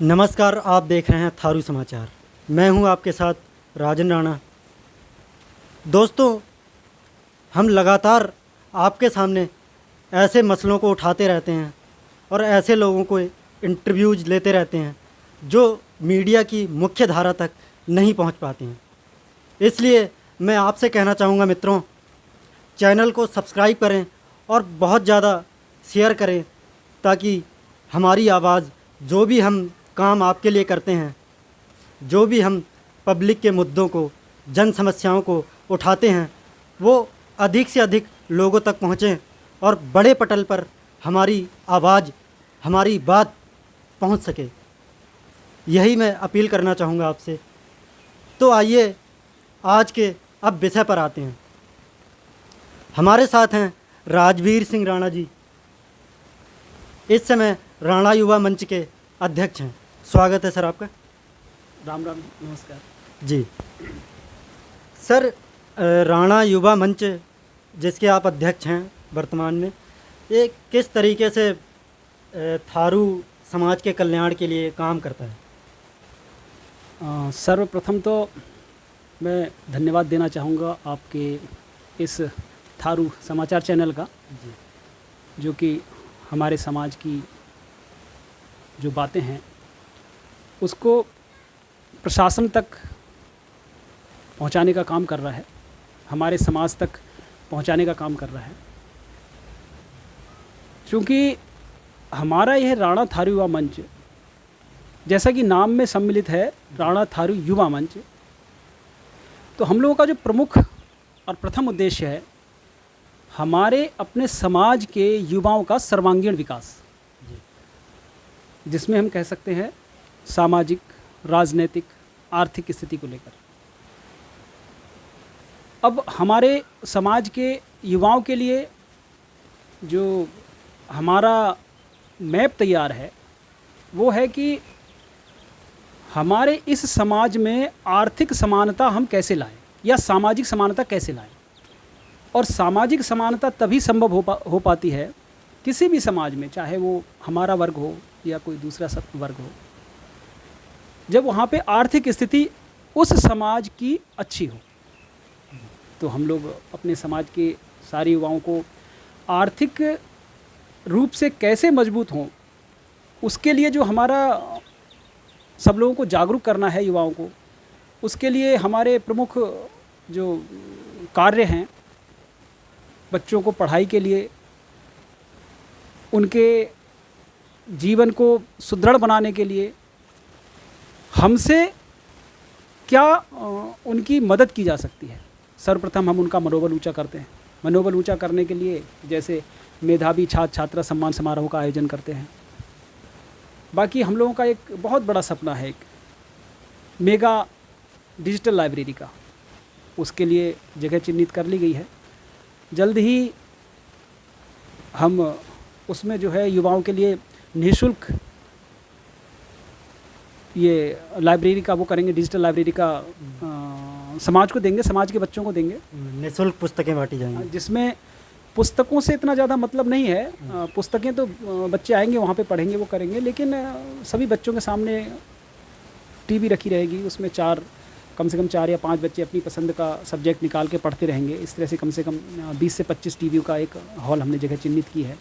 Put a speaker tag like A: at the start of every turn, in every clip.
A: नमस्कार, आप देख रहे हैं थारू समाचार। मैं हूं आपके साथ राजन राणा। दोस्तों, हम लगातार आपके सामने ऐसे मसलों को उठाते रहते हैं और ऐसे लोगों को इंटरव्यूज लेते रहते हैं जो मीडिया की मुख्य धारा तक नहीं पहुंच पाते हैं। इसलिए मैं आपसे कहना चाहूँगा मित्रों, चैनल को सब्सक्राइब करें और बहुत ज़्यादा शेयर करें ताकि हमारी आवाज़, जो भी हम काम आपके लिए करते हैं, जो भी हम पब्लिक के मुद्दों को, जन समस्याओं को उठाते हैं, वो अधिक से अधिक लोगों तक पहुँचें और बड़े पटल पर हमारी आवाज़, हमारी बात पहुँच सके। यही मैं अपील करना चाहूँगा आपसे। तो आइए आज के अब विषय पर आते हैं। हमारे साथ हैं राजवीर सिंह राणा जी। इस समय राणा युवा मंच के अध्यक्ष हैं। स्वागत है सर आपका।
B: राम राम, नमस्कार
A: जी सर, राणा युवा मंच जिसके आप अध्यक्ष हैं वर्तमान में, ये किस तरीके से थारू समाज के कल्याण के लिए काम करता है?
B: सर्वप्रथम तो मैं धन्यवाद देना चाहूँगा आपके इस थारू समाचार चैनल का, जो कि हमारे समाज की जो बातें हैं उसको प्रशासन तक पहुंचाने का काम कर रहा है, हमारे समाज तक पहुंचाने का काम कर रहा है। क्योंकि हमारा यह राणा थारू युवा मंच, जैसा कि नाम में सम्मिलित है, राणा थारू युवा मंच, तो हम लोगों का जो प्रमुख और प्रथम उद्देश्य है हमारे अपने समाज के युवाओं का सर्वांगीण विकास, जिसमें हम कह सकते हैं सामाजिक, राजनीतिक, आर्थिक स्थिति को लेकर। अब हमारे समाज के युवाओं के लिए जो हमारा मैप तैयार है वो है कि हमारे इस समाज में आर्थिक समानता हम कैसे लाएं या सामाजिक समानता कैसे लाएं। और सामाजिक समानता तभी संभव हो पाती है किसी भी समाज में, चाहे वो हमारा वर्ग हो या कोई दूसरा वर्ग हो, जब वहाँ पे आर्थिक स्थिति उस समाज की अच्छी हो। तो हम लोग अपने समाज के सारे युवाओं को आर्थिक रूप से कैसे मजबूत हों, उसके लिए जो हमारा सब लोगों को जागरूक करना है युवाओं को, उसके लिए हमारे प्रमुख जो कार्य हैं, बच्चों को पढ़ाई के लिए, उनके जीवन को सुदृढ़ बनाने के लिए हमसे क्या उनकी मदद की जा सकती है। सर्वप्रथम हम उनका मनोबल ऊंचा करते हैं। मनोबल ऊंचा करने के लिए जैसे मेधावी छात्र छात्रा सम्मान समारोह का आयोजन करते हैं। बाकी हम लोगों का एक बहुत बड़ा सपना है, एक मेगा डिजिटल लाइब्रेरी का। उसके लिए जगह चिन्हित कर ली गई है। जल्द ही हम उसमें जो है युवाओं के लिए निःशुल्क ये लाइब्रेरी का वो करेंगे, डिजिटल लाइब्रेरी का समाज को देंगे, समाज के बच्चों को देंगे।
A: निःशुल्क पुस्तकें बांटी जाएंगी,
B: जिसमें पुस्तकों से इतना ज़्यादा मतलब नहीं है। पुस्तकें तो बच्चे आएंगे वहाँ पे पढ़ेंगे, वो करेंगे, लेकिन सभी बच्चों के सामने टीवी रखी रहेगी। उसमें कम से कम 4 या 5 बच्चे अपनी पसंद का सब्जेक्ट निकाल के पढ़ते रहेंगे। इस तरह से कम 20 से 25 टीवी का एक हॉल हमने जगह चिन्हित की है।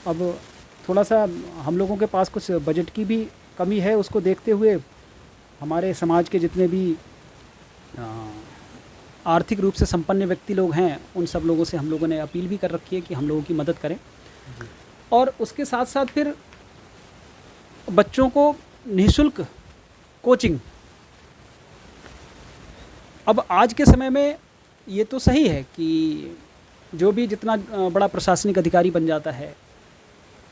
B: अब थोड़ा सा हम लोगों के पास कुछ बजट की भी कमी है, उसको देखते हुए हमारे समाज के जितने भी आर्थिक रूप से संपन्न व्यक्ति लोग हैं, उन सब लोगों से हम लोगों ने अपील भी कर रखी है कि हम लोगों की मदद करें। और उसके साथ साथ फिर बच्चों को निःशुल्क कोचिंग। अब आज के समय में ये तो सही है कि जो भी जितना बड़ा प्रशासनिक अधिकारी बन जाता है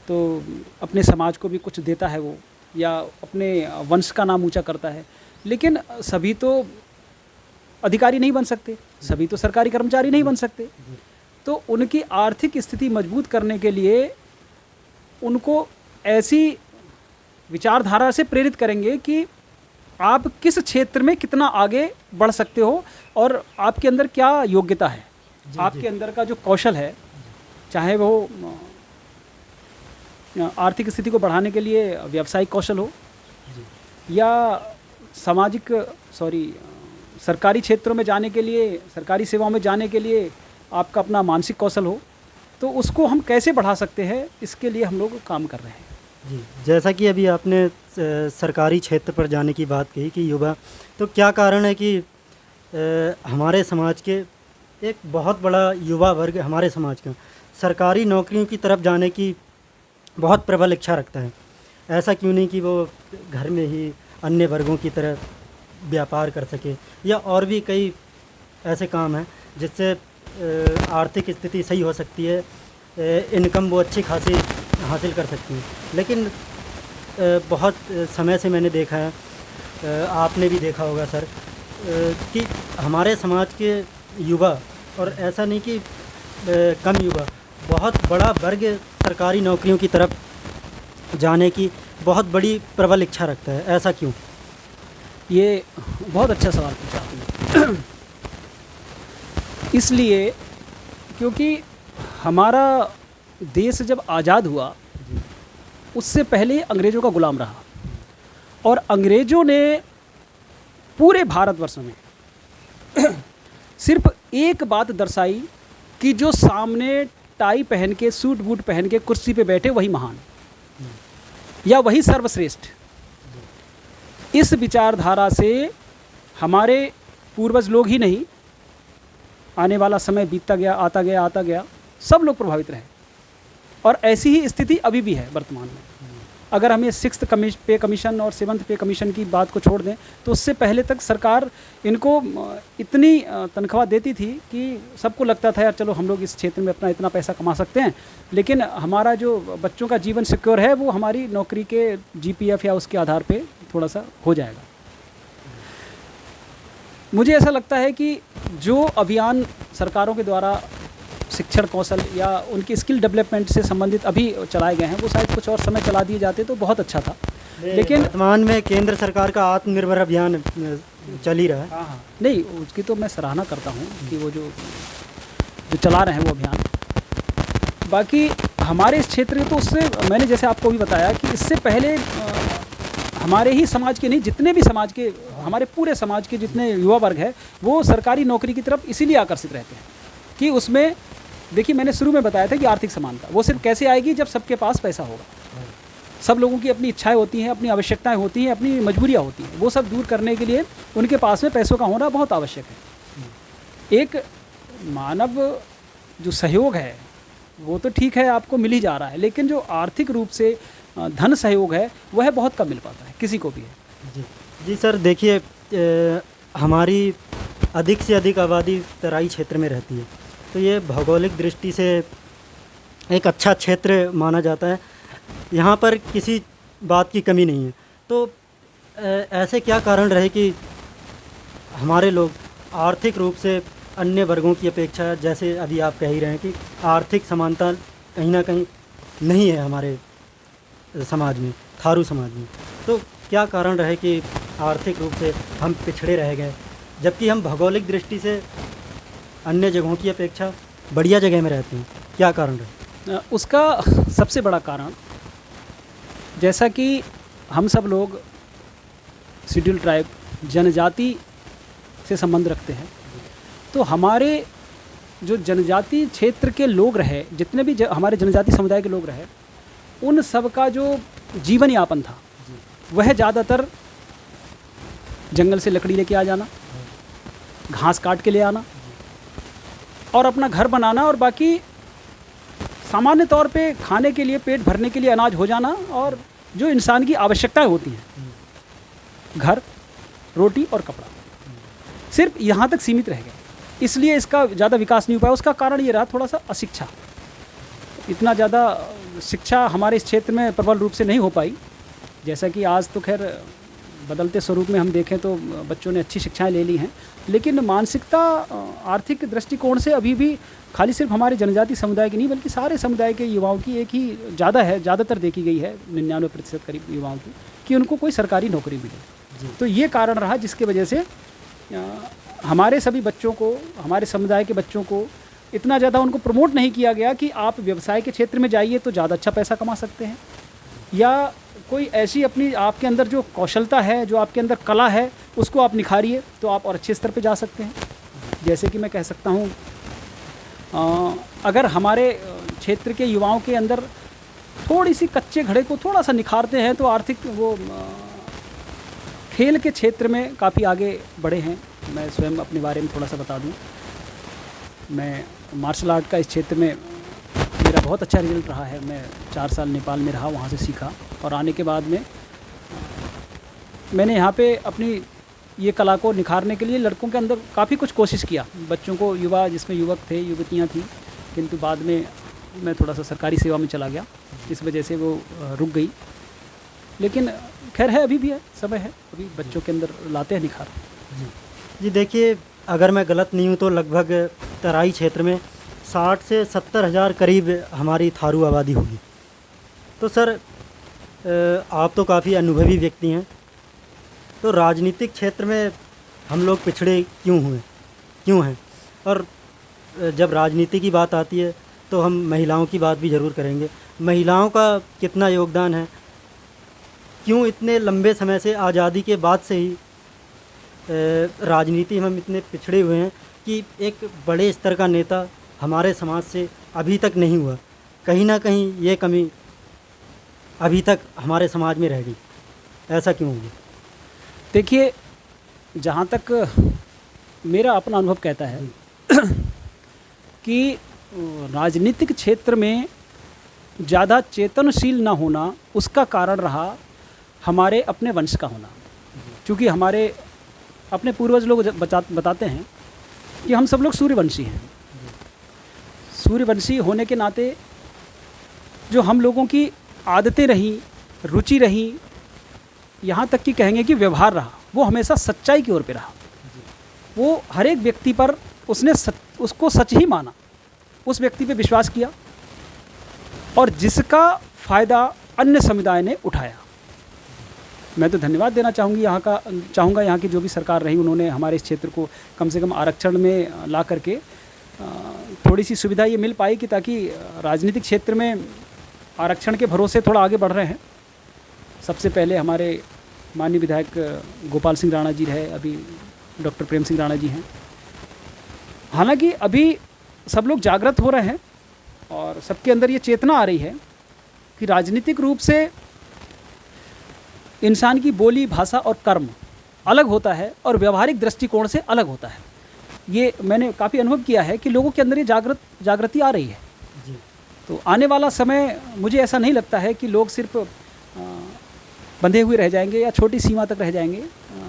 B: तो अपने समाज को भी कुछ देता है वो, या अपने वंश का नाम ऊंचा करता है। लेकिन सभी तो अधिकारी नहीं बन सकते, सभी तो सरकारी कर्मचारी नहीं बन सकते। तो उनकी आर्थिक स्थिति मजबूत करने के लिए उनको ऐसी विचारधारा से प्रेरित करेंगे कि आप किस क्षेत्र में कितना आगे बढ़ सकते हो और आपके अंदर क्या योग्यता है, आपके अंदर का जो कौशल है, चाहे वो आर्थिक स्थिति को बढ़ाने के लिए व्यावसायिक कौशल हो, या सामाजिक सरकारी क्षेत्रों में जाने के लिए, सरकारी सेवाओं में जाने के लिए आपका अपना मानसिक कौशल हो, तो उसको हम कैसे बढ़ा सकते हैं, इसके लिए हम लोग काम कर रहे हैं।
A: जी, जैसा कि अभी आपने सरकारी क्षेत्र पर जाने की बात कही कि युवा, तो क्या कारण है कि हमारे समाज के एक बहुत बड़ा युवा वर्ग हमारे समाज का सरकारी नौकरियों की तरफ जाने की बहुत प्रबल इच्छा रखता है? ऐसा क्यों नहीं कि वो घर में ही अन्य वर्गों की तरह व्यापार कर सके, या और भी कई ऐसे काम हैं जिससे आर्थिक स्थिति सही हो सकती है, इनकम वो अच्छी खासी हासिल कर सकती हैं। लेकिन बहुत समय से मैंने देखा है, आपने भी देखा होगा सर, कि हमारे समाज के युवा, और ऐसा नहीं कि कम युवा, बहुत बड़ा वर्ग सरकारी नौकरियों की तरफ जाने की बहुत बड़ी प्रबल इच्छा रखता है। ऐसा क्यों?
B: ये बहुत अच्छा सवाल पूछा आपने। इसलिए क्योंकि हमारा देश जब आज़ाद हुआ, उससे पहले अंग्रेज़ों का गुलाम रहा, और अंग्रेज़ों ने पूरे भारतवर्ष में सिर्फ एक बात दर्शाई कि जो सामने टाई पहन के, सूट बूट पहन के कुर्सी पे बैठे वही महान, या वही सर्वश्रेष्ठ। इस विचारधारा से हमारे पूर्वज लोग ही नहीं, आने वाला समय बीतता गया, आता गया, आता गया, सब लोग प्रभावित रहे, और ऐसी ही स्थिति अभी भी है वर्तमान में। अगर हम ये 6th पे कमीशन और 7th पे कमीशन की बात को छोड़ दें, तो उससे पहले तक सरकार इनको इतनी तनख्वाह देती थी कि सबको लगता था यार चलो हम लोग इस क्षेत्र में अपना इतना पैसा कमा सकते हैं, लेकिन हमारा जो बच्चों का जीवन सिक्योर है वो हमारी नौकरी के GPF या उसके आधार पे थोड़ा सा हो जाएगा। मुझे ऐसा लगता है कि जो अभियान सरकारों के द्वारा शिक्षण कौशल या उनकी स्किल डेवलपमेंट से संबंधित अभी चलाए गए हैं, वो शायद कुछ और समय चला दिए जाते तो बहुत अच्छा था। लेकिन
A: वर्तमान में केंद्र सरकार का आत्मनिर्भर अभियान चल ही रहा है।
B: हाँ, नहीं, उसकी तो मैं सराहना करता हूँ कि वो जो चला रहे हैं वो अभियान। बाकी हमारे इस क्षेत्र तो उससे मैंने जैसे आपको भी बताया कि इससे पहले हमारे ही समाज के नहीं, जितने भी समाज के, हमारे पूरे समाज के जितने युवा वर्ग है वो सरकारी नौकरी की तरफ इसीलिए आकर्षित रहते हैं कि उसमें, देखिए मैंने शुरू में बताया था कि आर्थिक समानता वो सिर्फ कैसे आएगी जब सबके पास पैसा होगा। सब लोगों की अपनी इच्छाएं होती हैं, अपनी आवश्यकताएं होती हैं, अपनी मजबूरियां होती हैं, वो सब दूर करने के लिए उनके पास में पैसों का होना बहुत आवश्यक है। एक मानव जो सहयोग है वो तो ठीक है, आपको मिल ही जा रहा है, लेकिन जो आर्थिक रूप से धन सहयोग है वह बहुत कम मिल पाता है किसी को भी है।
A: जी जी सर, देखिए हमारी अधिक से अधिक आबादी तराई क्षेत्र में रहती है, तो ये भौगोलिक दृष्टि से एक अच्छा क्षेत्र माना जाता है। यहाँ पर किसी बात की कमी नहीं है, तो ऐसे क्या कारण रहे कि हमारे लोग आर्थिक रूप से अन्य वर्गों की अपेक्षा, जैसे अभी आप कह ही रहे हैं कि आर्थिक समानता कहीं ना कहीं नहीं है हमारे समाज में, थारू समाज में, तो क्या कारण रहे कि आर्थिक रूप से हम पिछड़े रह गए, जबकि हम भौगोलिक दृष्टि से अन्य जगहों की अपेक्षा बढ़िया जगह में रहते हैं? क्या कारण रहे?
B: उसका सबसे बड़ा कारण, जैसा कि हम सब लोग शेड्यूल ट्राइब, जनजाति से संबंध रखते हैं, तो हमारे जो जनजाति क्षेत्र के लोग रहे, जितने भी हमारे जनजाति समुदाय के लोग रहे, उन सब का जो जीवन यापन था वह ज़्यादातर जंगल से लकड़ी लेके आ जाना, घास काट के ले आना और अपना घर बनाना, और बाकी सामान्य तौर पे खाने के लिए, पेट भरने के लिए अनाज हो जाना, और जो इंसान की आवश्यकताएं होती हैं, घर, रोटी और कपड़ा, सिर्फ यहाँ तक सीमित रह गए। इसलिए इसका ज़्यादा विकास नहीं हो पाया। उसका कारण ये रहा थोड़ा सा अशिक्षा। इतना ज़्यादा शिक्षा हमारे इस क्षेत्र में प्रबल रूप से नहीं हो पाई। जैसा कि आज तो खैर बदलते स्वरूप में हम देखें तो बच्चों ने अच्छी शिक्षाएं ले ली हैं, लेकिन मानसिकता आर्थिक दृष्टिकोण से अभी भी खाली सिर्फ हमारे जनजाति समुदाय की नहीं बल्कि सारे समुदाय के युवाओं की एक ही ज़्यादातर देखी गई है, 99% करीब युवाओं की, कि उनको कोई सरकारी नौकरी मिले। तो ये कारण रहा जिसकी वजह से हमारे सभी बच्चों को, हमारे समुदाय के बच्चों को इतना ज़्यादा उनको प्रमोट नहीं किया गया कि आप व्यवसाय के क्षेत्र में जाइए तो ज़्यादा अच्छा पैसा कमा सकते हैं, या कोई ऐसी अपनी आपके अंदर जो कौशलता है, जो आपके अंदर कला है, उसको आप निखारिए तो आप और अच्छे स्तर पे जा सकते हैं। जैसे कि मैं कह सकता हूँ, अगर हमारे क्षेत्र के युवाओं के अंदर थोड़ी सी कच्चे घड़े को थोड़ा सा निखारते हैं तो आर्थिक वो खेल के क्षेत्र में काफ़ी आगे बढ़े हैं। मैं स्वयं अपने बारे में थोड़ा सा बता दूं, मैं मार्शल आर्ट का इस क्षेत्र में मेरा बहुत अच्छा रिजल्ट रहा है। मैं 4 साल नेपाल में रहा, वहाँ से सीखा और आने के बाद में मैंने यहाँ पे अपनी ये कला को निखारने के लिए लड़कों के अंदर काफ़ी कुछ कोशिश किया। बच्चों को, युवा जिसमें युवक थे, युवतियाँ थी, किंतु बाद में मैं थोड़ा सा सरकारी सेवा में चला गया, इस वजह से वो रुक गई। लेकिन खैर है, अभी भी है, समय है, अभी बच्चों के अंदर लाते हैं निखार।
A: जी देखिए, अगर मैं गलत नहीं हूँ तो लगभग तराई क्षेत्र में 60 से 70 हज़ार करीब हमारी थारू आबादी होगी। तो सर, आप तो काफ़ी अनुभवी व्यक्ति हैं, तो राजनीतिक क्षेत्र में हम लोग पिछड़े क्यों हैं? और जब राजनीति की बात आती है तो हम महिलाओं की बात भी ज़रूर करेंगे। महिलाओं का कितना योगदान है? क्यों इतने लंबे समय से, आज़ादी के बाद से ही राजनीति में हम इतने पिछड़े हुए हैं कि एक बड़े स्तर का नेता हमारे समाज से अभी तक नहीं हुआ? कहीं ना कहीं ये कमी अभी तक हमारे समाज में रह गई, ऐसा क्यों हुआ?
B: देखिए, जहाँ तक मेरा अपना अनुभव कहता है कि राजनीतिक क्षेत्र में ज़्यादा चेतनशील ना होना, उसका कारण रहा हमारे अपने वंश का होना। क्योंकि हमारे अपने पूर्वज लोग बताते हैं कि हम सब लोग सूर्यवंशी हैं। सूर्यवंशी होने के नाते जो हम लोगों की आदतें रहीं, रुचि रही, यहाँ तक कि कहेंगे कि व्यवहार रहा, वो हमेशा सच्चाई की ओर पे रहा। वो हर एक व्यक्ति पर उसने उसको सच ही माना, उस व्यक्ति पे विश्वास किया और जिसका फ़ायदा अन्य समुदाय ने उठाया। मैं तो धन्यवाद देना चाहूँगा यहाँ की जो भी सरकार रही, उन्होंने हमारे इस क्षेत्र को कम से कम आरक्षण में ला करके थोड़ी सी सुविधा ये मिल पाई कि ताकि राजनीतिक क्षेत्र में आरक्षण के भरोसे थोड़ा आगे बढ़ रहे हैं। सबसे पहले हमारे माननीय विधायक गोपाल सिंह राणा जी रहे, अभी डॉक्टर प्रेम सिंह राणा जी हैं। हालांकि अभी सब लोग जागृत हो रहे हैं और सबके अंदर ये चेतना आ रही है कि राजनीतिक रूप से इंसान की बोली, भाषा और कर्म अलग होता है और व्यवहारिक दृष्टिकोण से अलग होता है। ये मैंने काफ़ी अनुभव किया है कि लोगों के अंदर ये जागृति आ रही है
A: जी।
B: तो आने वाला समय मुझे ऐसा नहीं लगता है कि लोग सिर्फ बंधे हुए रह जाएंगे या छोटी सीमा तक रह जाएंगे,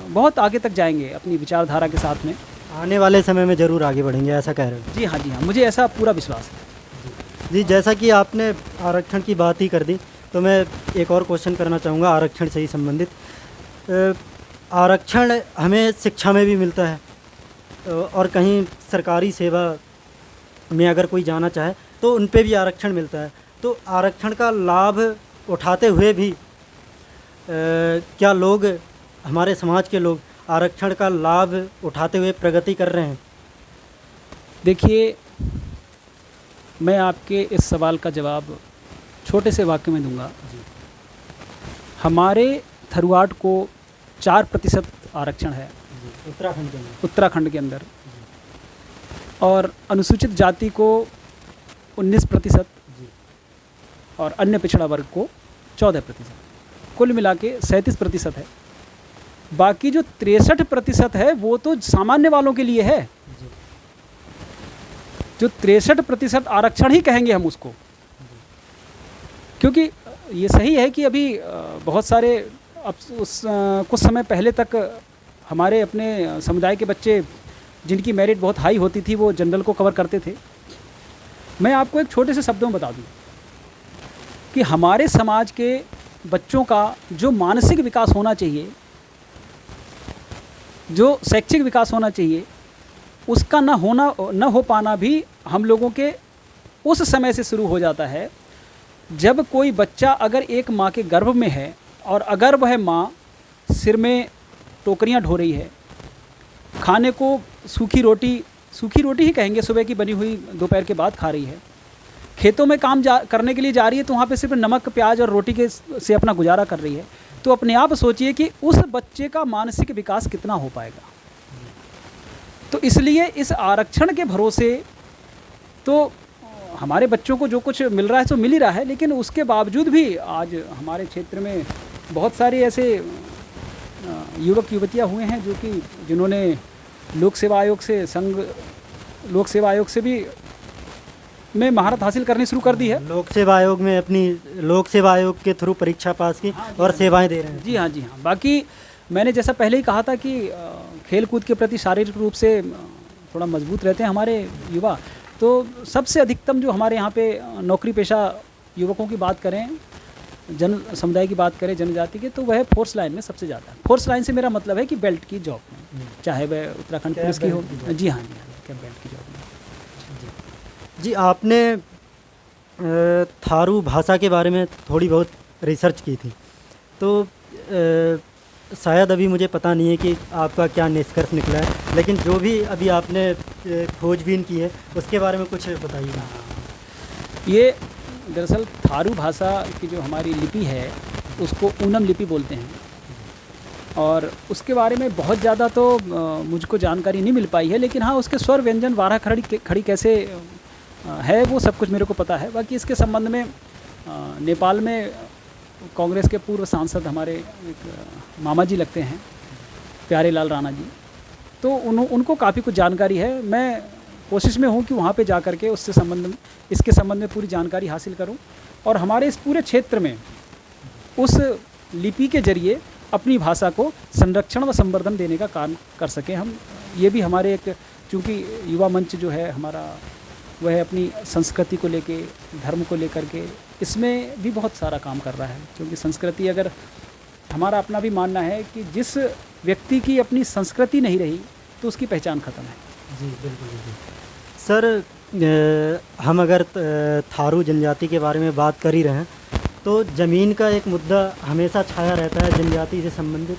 B: बहुत आगे तक जाएंगे अपनी विचारधारा के साथ में।
A: आने वाले समय में ज़रूर आगे बढ़ेंगे, ऐसा कह रहे हो?
B: जी हाँ, मुझे ऐसा पूरा विश्वास है।
A: जी, जैसा कि आपने आरक्षण की बात ही कर दी तो मैं एक और क्वेश्चन करना चाहूँगा आरक्षण से ही संबंधित। आरक्षण हमें शिक्षा में भी मिलता है और कहीं सरकारी सेवा में अगर कोई जाना चाहे तो उन पे भी आरक्षण मिलता है। तो आरक्षण का लाभ उठाते हुए भी क्या लोग, हमारे समाज के लोग आरक्षण का लाभ उठाते हुए प्रगति कर रहे हैं?
B: देखिए, मैं आपके इस सवाल का जवाब छोटे से वाक्य में दूंगा। हमारे थरुआट को 4% आरक्षण है उत्तराखंड के अंदर और अनुसूचित जाति को 19% और अन्य पिछड़ा वर्ग को 14%, कुल मिला के 37% है। बाकी जो 63% है वो तो सामान्य वालों के लिए है। जो 63% आरक्षण ही कहेंगे हम उसको, क्योंकि ये सही है कि अभी बहुत सारे कुछ समय पहले तक हमारे अपने समुदाय के बच्चे जिनकी मेरिट बहुत हाई होती थी वो जनरल को कवर करते थे। मैं आपको एक छोटे से शब्दों में बता दूं कि हमारे समाज के बच्चों का जो मानसिक विकास होना चाहिए, जो शैक्षिक विकास होना चाहिए, उसका न हो पाना भी हम लोगों के उस समय से शुरू हो जाता है जब कोई बच्चा अगर एक माँ के गर्भ में है और अगर वह माँ सिर में टोकरियाँ ढो रही है, खाने को सूखी रोटी ही कहेंगे, सुबह की बनी हुई दोपहर के बाद खा रही है, खेतों में काम करने के लिए जा रही है तो वहाँ पे सिर्फ नमक प्याज और रोटी के से अपना गुजारा कर रही है, तो अपने आप सोचिए कि उस बच्चे का मानसिक विकास कितना हो पाएगा। तो इसलिए इस आरक्षण के भरोसे तो हमारे बच्चों को जो कुछ मिल रहा है तो मिल ही रहा है, लेकिन उसके बावजूद भी आज हमारे क्षेत्र में बहुत सारे ऐसे युवक युवतियाँ हुए हैं जो कि जिन्होंने लोक सेवा आयोग से भी में महारत हासिल करनी शुरू कर दी है।
A: लोक सेवा आयोग में अपनी लोक सेवा आयोग के थ्रू परीक्षा पास की और सेवाएं दे रहे हैं।
B: जी हाँ। बाकी मैंने जैसा पहले ही कहा था कि खेल कूद के प्रति शारीरिक रूप से थोड़ा मजबूत रहते हैं हमारे युवा, तो सबसे अधिकतम जो हमारे यहाँ पे नौकरी पेशा युवकों की बात करें, जन समुदाय की बात करें, जनजाति के, तो वह फोर्स लाइन में सबसे ज़्यादा। फोर्स लाइन से मेरा मतलब है कि बेल्ट की जॉब में, चाहे वह उत्तराखंड पुलिस की हो। जी हाँ, क्या बेल्ट की जॉब में।
A: जी, आपने थारू भाषा के बारे में थोड़ी बहुत रिसर्च की थी, तो शायद अभी मुझे पता नहीं है कि आपका क्या निष्कर्ष निकला है, लेकिन जो भी अभी आपने खोजबीन की है उसके बारे में कुछ बताइएगा।
B: ये दरअसल थारू भाषा की जो हमारी लिपि है उसको ऊनम लिपि बोलते हैं, और उसके बारे में बहुत ज़्यादा तो मुझको जानकारी नहीं मिल पाई है, लेकिन हाँ उसके स्वर व्यंजन वारा खड़ी कैसे है वो सब कुछ मेरे को पता है। बाकी इसके संबंध में नेपाल में कांग्रेस के पूर्व सांसद हमारे एक मामा जी लगते हैं, प्यारे लाल राणा जी, तो उनको काफ़ी कुछ जानकारी है। मैं कोशिश में हूँ कि वहाँ पे जा कर के इसके संबंध में पूरी जानकारी हासिल करूँ और हमारे इस पूरे क्षेत्र में उस लिपि के जरिए अपनी भाषा को संरक्षण व संवर्धन देने का काम कर सकें हम। ये भी हमारे एक, चूँकि युवा मंच जो है हमारा वह अपनी संस्कृति को लेके, धर्म को लेकर के इसमें भी बहुत सारा काम कर रहा है, क्योंकि संस्कृति, अगर हमारा अपना भी मानना है कि जिस व्यक्ति की अपनी संस्कृति नहीं रही तो उसकी पहचान ख़त्म है।
A: जी बिल्कुल बिल्कुल। सर, हम अगर थारू जनजाति के बारे में बात कर ही रहे हैं तो ज़मीन का एक मुद्दा हमेशा छाया रहता है जनजाति से संबंधित,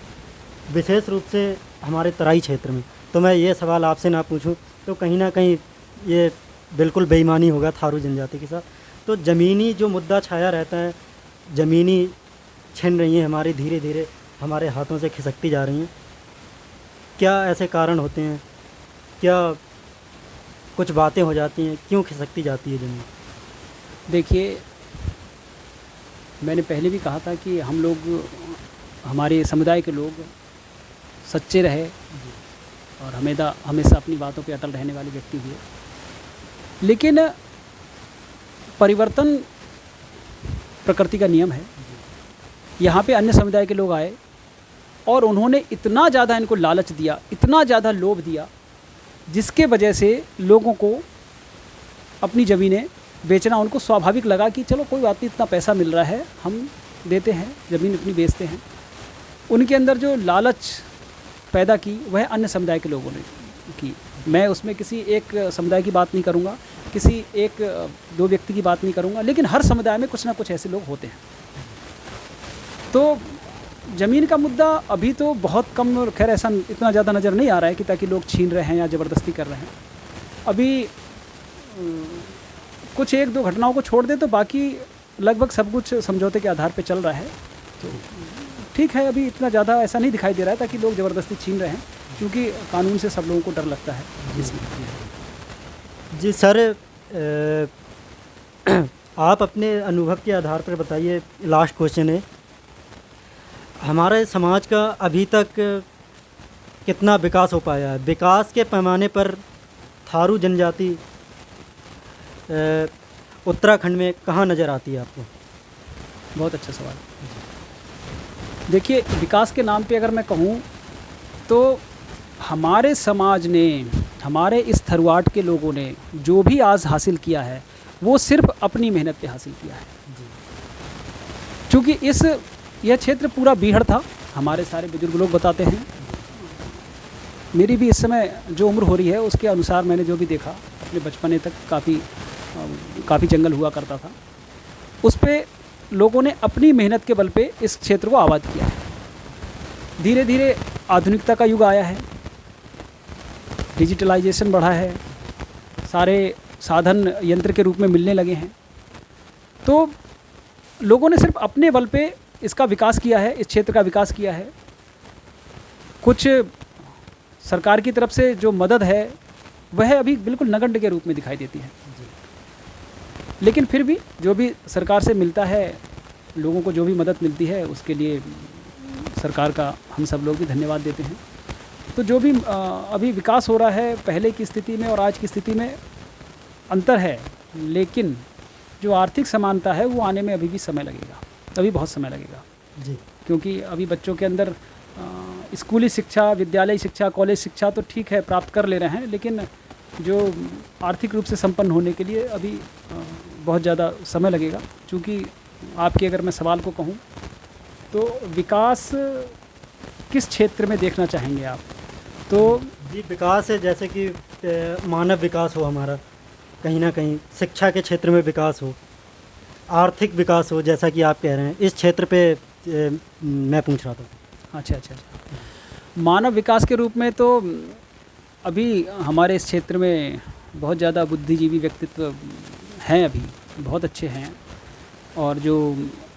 A: विशेष रूप से हमारे तराई क्षेत्र में। तो मैं ये सवाल आपसे ना पूछूं तो कहीं ना कहीं ये बिल्कुल बेईमानी होगा थारू जनजाति के साथ। तो ज़मीनी जो मुद्दा छाया रहता है, ज़मीनी छिन रही हैं हमारी, धीरे धीरे हमारे हाथों से खिसकती जा रही हैं, क्या ऐसे कारण होते हैं? क्या कुछ बातें हो जाती हैं, क्यों खिसकती जाती है ज़मीन?
B: देखिए, मैंने पहले भी कहा था कि हम लोग, हमारे समुदाय के लोग सच्चे रहे और हमेशा अपनी बातों पे अटल रहने वाले व्यक्ति हुए, लेकिन परिवर्तन प्रकृति का नियम है। यहाँ पे अन्य समुदाय के लोग आए और उन्होंने इतना ज़्यादा इनको लालच दिया, इतना ज़्यादा लोभ दिया, जिसके वजह से लोगों को अपनी ज़मीनें बेचना उनको स्वाभाविक लगा कि चलो कोई बात नहीं, इतना पैसा मिल रहा है, हम देते हैं, ज़मीन अपनी बेचते हैं। उनके अंदर जो लालच पैदा की वह अन्य समुदाय के लोगों ने की। मैं उसमें किसी एक समुदाय की बात नहीं करूँगा, किसी एक दो व्यक्ति की बात नहीं करूँगा, लेकिन हर समुदाय में कुछ ना कुछ ऐसे लोग होते हैं। तो ज़मीन का मुद्दा अभी तो बहुत कम, खैर ऐसा इतना ज़्यादा नज़र नहीं आ रहा है कि ताकि लोग छीन रहे हैं या ज़बरदस्ती कर रहे हैं। अभी कुछ एक दो घटनाओं को छोड़ दे तो बाकी लगभग सब कुछ समझौते के आधार पर चल रहा है। तो ठीक है, अभी इतना ज़्यादा ऐसा नहीं दिखाई दे रहा है ताकि लोग ज़बरदस्ती छीन रहे हैं, क्योंकि कानून से सब लोगों को डर लगता है इसलिए।
A: जी सर, आप अपने अनुभव के आधार पर बताइए, लास्ट क्वेश्चन है, हमारे समाज का अभी तक कितना विकास हो पाया है? विकास के पैमाने पर थारू जनजाति उत्तराखंड में कहाँ नज़र आती है आपको?
B: बहुत अच्छा सवाल। देखिए, विकास के नाम पे अगर मैं कहूँ तो हमारे समाज ने, हमारे इस थरुआट के लोगों ने जो भी आज हासिल किया है वो सिर्फ अपनी मेहनत पे हासिल किया है। क्योंकि यह क्षेत्र पूरा बीहड़ था, हमारे सारे बुजुर्ग लोग बताते हैं। मेरी भी इस समय जो उम्र हो रही है उसके अनुसार मैंने जो भी देखा, अपने बचपने तक काफ़ी जंगल हुआ करता था, उस पे लोगों ने अपनी मेहनत के बल पे इस क्षेत्र को आबाद किया है। धीरे धीरे आधुनिकता का युग आया है, डिजिटलाइजेशन बढ़ा है, सारे साधन यंत्र के रूप में मिलने लगे हैं, तो लोगों ने सिर्फ अपने बल पे इसका विकास किया है, इस क्षेत्र का विकास किया है। कुछ सरकार की तरफ से जो मदद है वह अभी बिल्कुल नगण्य के रूप में दिखाई देती है, लेकिन फिर भी जो भी सरकार से मिलता है, लोगों को जो भी मदद मिलती है उसके लिए सरकार का हम सब लोग भी धन्यवाद देते हैं। तो जो भी अभी विकास हो रहा है, पहले की स्थिति में और आज की स्थिति में अंतर है, लेकिन जो आर्थिक समानता है वो आने में अभी भी समय लगेगा, अभी बहुत समय लगेगा
A: जी।
B: क्योंकि अभी बच्चों के अंदर स्कूली शिक्षा, विद्यालय शिक्षा, कॉलेज शिक्षा तो ठीक है प्राप्त कर ले रहे हैं, लेकिन जो आर्थिक रूप से संपन्न होने के लिए अभी बहुत ज़्यादा समय लगेगा। चूँकि आपके अगर मैं सवाल को कहूँ तो विकास किस क्षेत्र में देखना चाहेंगे आप? तो
A: जी, विकास है जैसे कि मानव विकास हो हमारा, कहीं ना कहीं शिक्षा के क्षेत्र में विकास हो, आर्थिक विकास हो, जैसा कि आप कह रहे हैं, इस क्षेत्र पे मैं पूछ रहा था।
B: अच्छा। मानव विकास के रूप में तो अभी हमारे इस क्षेत्र में बहुत ज़्यादा बुद्धिजीवी व्यक्तित्व हैं, अभी बहुत अच्छे हैं और जो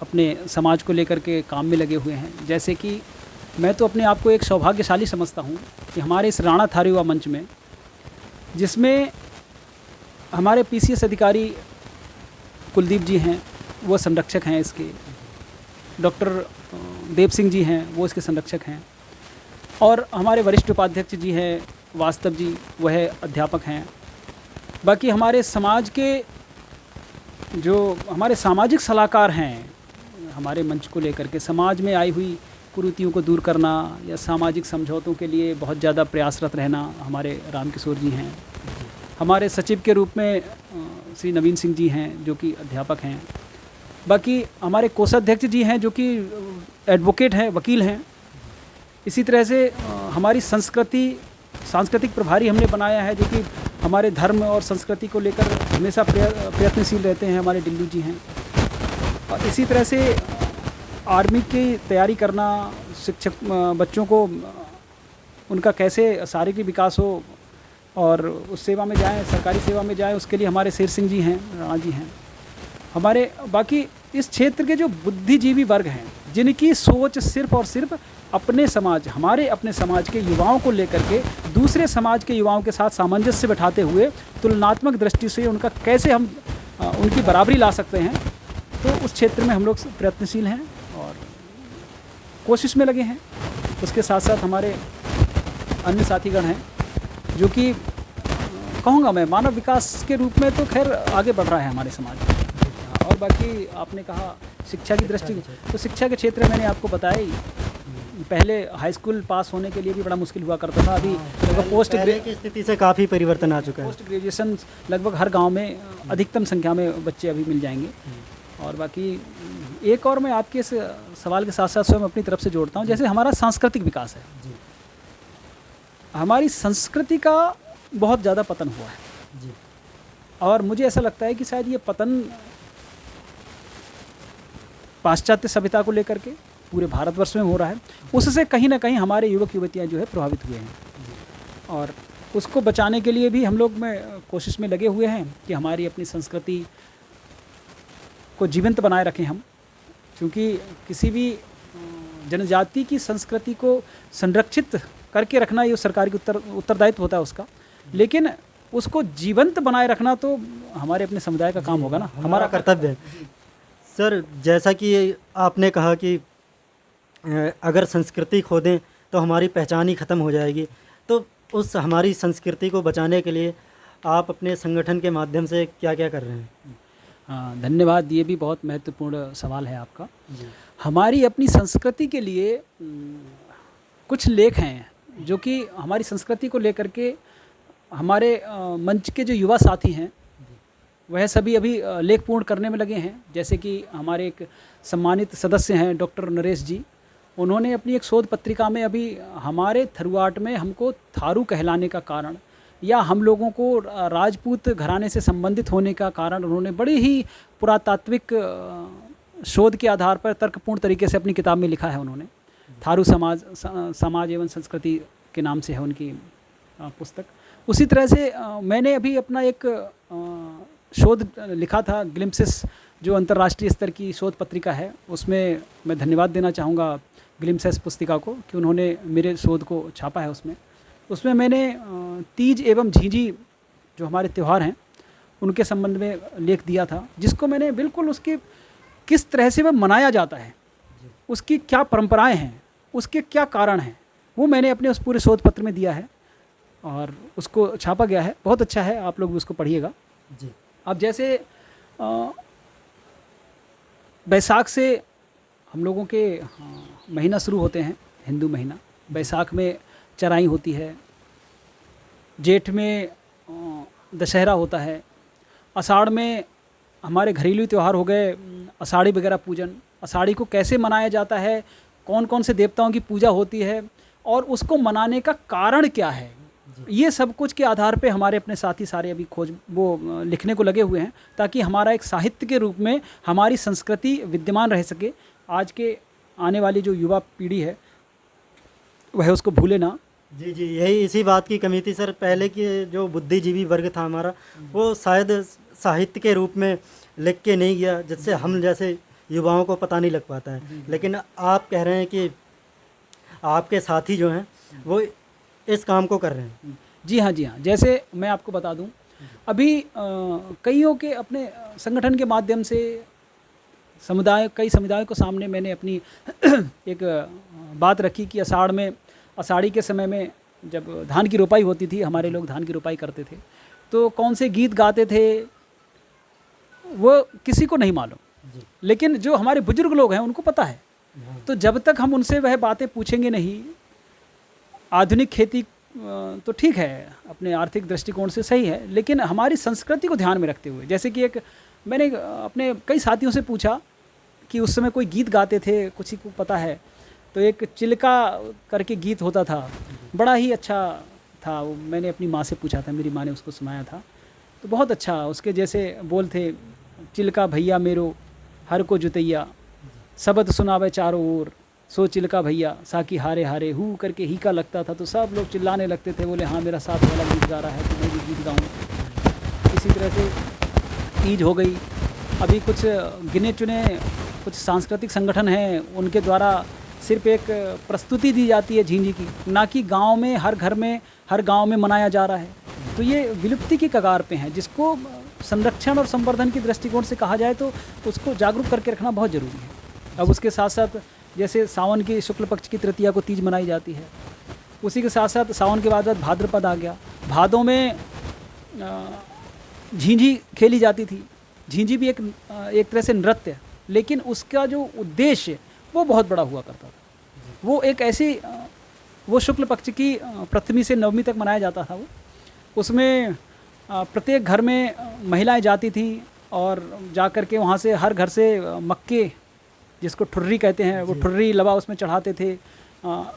B: अपने समाज को लेकर के काम में लगे हुए हैं। जैसे कि मैं तो अपने आप को एक सौभाग्यशाली समझता हूँ कि हमारे इस राणा थारू युवा मंच में, जिसमें हमारे पीसीएस अधिकारी कुलदीप जी हैं, वो संरक्षक हैं इसके, डॉक्टर देव सिंह जी हैं, वो इसके संरक्षक हैं, और हमारे वरिष्ठ उपाध्यक्ष जी हैं वास्तव जी, वह अध्यापक हैं। बाकी हमारे समाज के जो हमारे सामाजिक सलाहकार हैं, हमारे मंच को लेकर के समाज में आई हुई कुरीतियों को दूर करना या सामाजिक समझौतों के लिए बहुत ज़्यादा प्रयासरत रहना, हमारे रामकिशोर जी हैं। हमारे सचिव के रूप में श्री नवीन सिंह जी हैं जो कि अध्यापक हैं। बाकी हमारे कोषाध्यक्ष जी हैं जो कि एडवोकेट हैं, वकील हैं। इसी तरह से हमारी सांस्कृतिक प्रभारी हमने बनाया है जो कि हमारे धर्म और संस्कृति को लेकर हमेशा प्रयत्नशील रहते हैं, हमारे डिल्लू जी हैं। और इसी तरह से आर्मी की तैयारी करना, शिक्षक बच्चों को उनका कैसे शारीरिक विकास हो और उस सेवा में जाएं, सरकारी सेवा में जाएं, उसके लिए हमारे शेर सिंह जी हैं, राणा जी हैं। हमारे बाकी इस क्षेत्र के जो बुद्धिजीवी वर्ग हैं, जिनकी सोच सिर्फ और सिर्फ अपने समाज, हमारे अपने समाज के युवाओं को लेकर के दूसरे समाज के युवाओं के साथ सामंजस्य बैठाते हुए तुलनात्मक दृष्टि से उनका कैसे हम उनकी बराबरी ला सकते हैं, तो उस क्षेत्र में हम लोग प्रयत्नशील हैं और कोशिश में लगे हैं। उसके साथ साथ हमारे अन्य साथीगण हैं जो कि कहूँगा मैं मानव विकास के रूप में तो खैर आगे बढ़ रहा है हमारे समाज। और बाकी आपने कहा शिक्षा की दृष्टि, तो शिक्षा के क्षेत्र में मैंने आपको बताया ही, पहले हाई स्कूल पास होने के लिए भी बड़ा मुश्किल हुआ करता था। अभी लगभग
A: पहले की स्थिति से काफ़ी परिवर्तन आ चुका है।
B: पोस्ट ग्रेजुएशन लगभग हर गांव में अधिकतम संख्या में बच्चे अभी मिल जाएंगे। और बाकी एक और मैं आपके इस सवाल के साथ साथ स्वयं अपनी तरफ से जोड़ता हूँ, जैसे हमारा सांस्कृतिक विकास है, हमारी संस्कृति का बहुत ज़्यादा पतन हुआ है
A: जी।
B: और मुझे ऐसा लगता है कि शायद ये पतन पाश्चात्य सभ्यता को लेकर के पूरे भारतवर्ष में हो रहा है, उससे कहीं ना कहीं हमारे युवक युवतियाँ जो है प्रभावित हुए हैं। और उसको बचाने के लिए भी हम लोग में कोशिश में लगे हुए हैं कि हमारी अपनी संस्कृति को जीवंत बनाए रखें हम, क्योंकि किसी भी जनजाति की संस्कृति को संरक्षित करके रखना ये सरकार की उत्तरदायित्व होता है उसका, लेकिन उसको जीवंत बनाए रखना तो हमारे अपने समुदाय का काम होगा ना,
A: हमारा कर्तव्य है। सर, जैसा कि आपने कहा कि अगर संस्कृति खो दें तो हमारी पहचान ही ख़त्म हो जाएगी, तो उस हमारी संस्कृति को बचाने के लिए आप अपने संगठन के माध्यम से क्या क्या कर रहे हैं?
B: हाँ, धन्यवाद। ये भी बहुत महत्वपूर्ण सवाल है आपका। हमारी अपनी संस्कृति के लिए कुछ लेख हैं जो कि हमारी संस्कृति को लेकर के हमारे मंच के जो युवा साथी हैं वह सभी अभी लेख पूर्ण करने में लगे हैं। जैसे कि हमारे एक सम्मानित सदस्य हैं डॉक्टर नरेश जी, उन्होंने अपनी एक शोध पत्रिका में अभी हमारे थरुआट में हमको थारू कहलाने का कारण या हम लोगों को राजपूत घराने से संबंधित होने का कारण उन्होंने बड़ी ही पुरातात्विक शोध के आधार पर तर्कपूर्ण तरीके से अपनी किताब में लिखा है। उन्होंने थारू समाज एवं संस्कृति के नाम से है उनकी पुस्तक। उसी तरह से मैंने अभी अपना एक शोध लिखा था, ग्लिम्पसेस जो अंतर्राष्ट्रीय स्तर की शोध पत्रिका है, उसमें मैं धन्यवाद देना चाहूँगा ग्लिम्सेस पुस्तिका को कि उन्होंने मेरे शोध को छापा है। उसमें मैंने तीज एवं झींझी जो हमारे त्यौहार हैं उनके संबंध में लेख दिया था, जिसको मैंने बिल्कुल उसके किस तरह से वह मनाया जाता है, उसकी क्या परंपराएं हैं, उसके क्या कारण हैं, वो मैंने अपने उस पूरे शोध पत्र में दिया है और उसको छापा गया है। बहुत अच्छा है, आप लोग भी उसको पढ़िएगा
A: जी।
B: अब जैसे बैसाख से हम लोगों के महीना शुरू होते हैं, हिंदू महीना। बैसाख में चराई होती है, जेठ में दशहरा होता है, आषाढ़ में हमारे घरेलू त्यौहार हो गए, आषाढ़ी वगैरह पूजन। आषाढ़ी को कैसे मनाया जाता है, कौन कौन से देवताओं की पूजा होती है और उसको मनाने का कारण क्या है, ये सब कुछ के आधार पे हमारे अपने साथी सारे अभी लिखने को लगे हुए हैं, ताकि हमारा एक साहित्य के रूप में हमारी संस्कृति विद्यमान रह सके। आज के आने वाली जो युवा पीढ़ी है वह उसको भूले ना।
A: जी जी, यही इसी बात की कमी थी सर। पहले की जो बुद्धिजीवी वर्ग था हमारा, वो शायद साहित्य के रूप में लिख के नहीं गया, जिससे हम जैसे युवाओं को पता नहीं लग पाता है। लेकिन आप कह रहे हैं कि आपके साथी जो हैं वो इस काम को कर रहे हैं।
B: जी हाँ, जी हाँ। जैसे मैं आपको बता दूं, अभी कईयों के अपने संगठन के माध्यम से कई समुदायों के सामने मैंने अपनी एक बात रखी कि आषाढ़ी के समय में जब धान की रोपाई होती थी, हमारे लोग धान की रोपाई करते थे, तो कौन से गीत गाते थे वो किसी को नहीं मालूम, लेकिन जो हमारे बुजुर्ग लोग हैं उनको पता है। तो जब तक हम उनसे वह बातें पूछेंगे नहीं, आधुनिक खेती तो ठीक है, अपने आर्थिक दृष्टिकोण से सही है, लेकिन हमारी संस्कृति को ध्यान में रखते हुए, जैसे कि मैंने अपने कई साथियों से पूछा कि उस समय कोई गीत गाते थे, किसी को पता है, तो एक चिल्का करके गीत होता था, बड़ा ही अच्छा था। वो मैंने अपनी माँ से पूछा था, मेरी माँ ने उसको सुनाया था, तो बहुत अच्छा। उसके जैसे बोल थे, चिल्का भैया मेरो हर को जुतैया, शब्द सुनावे चारों ओर, सो चिल्का भैया साकी हारे हारे हु करके ही का लगता था, तो सब लोग चिल्लाने लगते थे, बोले हाँ मेरा साथ वाला गीत गा रहा है तो मैं भी गीत गाऊँ। इसी तरह से तीज हो गई। अभी कुछ गिने चुने कुछ सांस्कृतिक संगठन हैं, उनके द्वारा सिर्फ एक प्रस्तुति दी जाती है झींझी की, ना कि गांव में हर गांव में मनाया जा रहा है। तो ये विलुप्ति की कगार पे हैं, जिसको संरक्षण और संवर्धन की दृष्टिकोण से कहा जाए तो उसको जागरूक करके रखना बहुत ज़रूरी है। अब उसके साथ साथ जैसे सावन की शुक्ल पक्ष की तृतीया को तीज मनाई जाती है, उसी के साथ साथ सावन के बाद भाद्रपद आ गया। भादों में झींझी खेली जाती थी। झींझी भी एक तरह से नृत्य है, लेकिन उसका जो उद्देश्य वो बहुत बड़ा हुआ करता था। वो एक ऐसी वो शुक्ल पक्ष की प्रथमी से नवमी तक मनाया जाता था। वो उसमें प्रत्येक घर में महिलाएं जाती थीं और जा कर के वहाँ से हर घर से मक्के, जिसको ठुर्री कहते हैं, वो ठुर्री लवा उसमें चढ़ाते थे,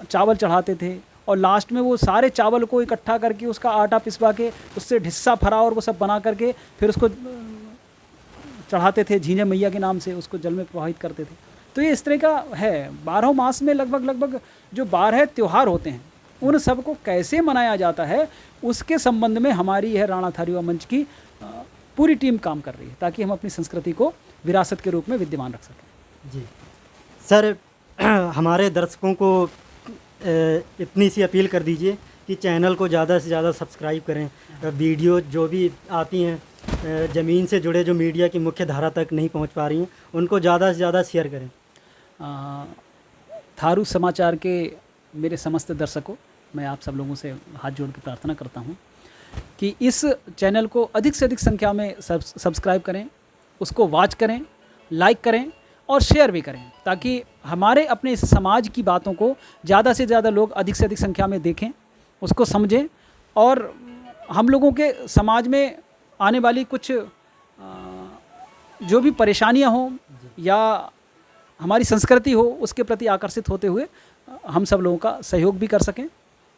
B: चावल चढ़ाते थे, और लास्ट में वो सारे चावल को इकट्ठा करके उसका आटा पिसवा के उससे ढिस्सा फरा और वो सब बना करके फिर उसको चढ़ाते थे झींझे मैया के नाम से, उसको जल में प्रवाहित करते थे। तो ये इस तरह का है। 12 मास में लगभग जो 12 त्यौहार होते हैं, उन सब को कैसे मनाया जाता है, उसके संबंध में हमारी यह राणा थारू युवा मंच की पूरी टीम काम कर रही है, ताकि हम अपनी संस्कृति को विरासत के रूप में विद्यमान रख सकें।
A: जी सर, हमारे दर्शकों को इतनी सी अपील कर दीजिए कि चैनल को ज़्यादा से ज़्यादा सब्सक्राइब करें। वीडियो जो भी आती हैं ज़मीन से जुड़े, जो मीडिया की मुख्य धारा तक नहीं पहुंच पा रही हैं, उनको ज़्यादा से ज़्यादा शेयर करें।
B: थारू समाचार के मेरे समस्त दर्शकों, मैं आप सब लोगों से हाथ जोड़ के प्रार्थना करता हूं कि इस चैनल को अधिक से अधिक संख्या में सब्सक्राइब करें, उसको वॉच करें, लाइक करें और शेयर भी करें, ताकि हमारे अपने इस समाज की बातों को ज़्यादा से ज़्यादा लोग अधिक से अधिक संख्या में देखें, उसको समझें, और हम लोगों के समाज में आने वाली कुछ जो भी परेशानियां हों या हमारी संस्कृति हो, उसके प्रति आकर्षित होते हुए हम सब लोगों का सहयोग भी कर सकें।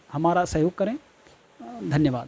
B: हमारा सहयोग करें। धन्यवाद।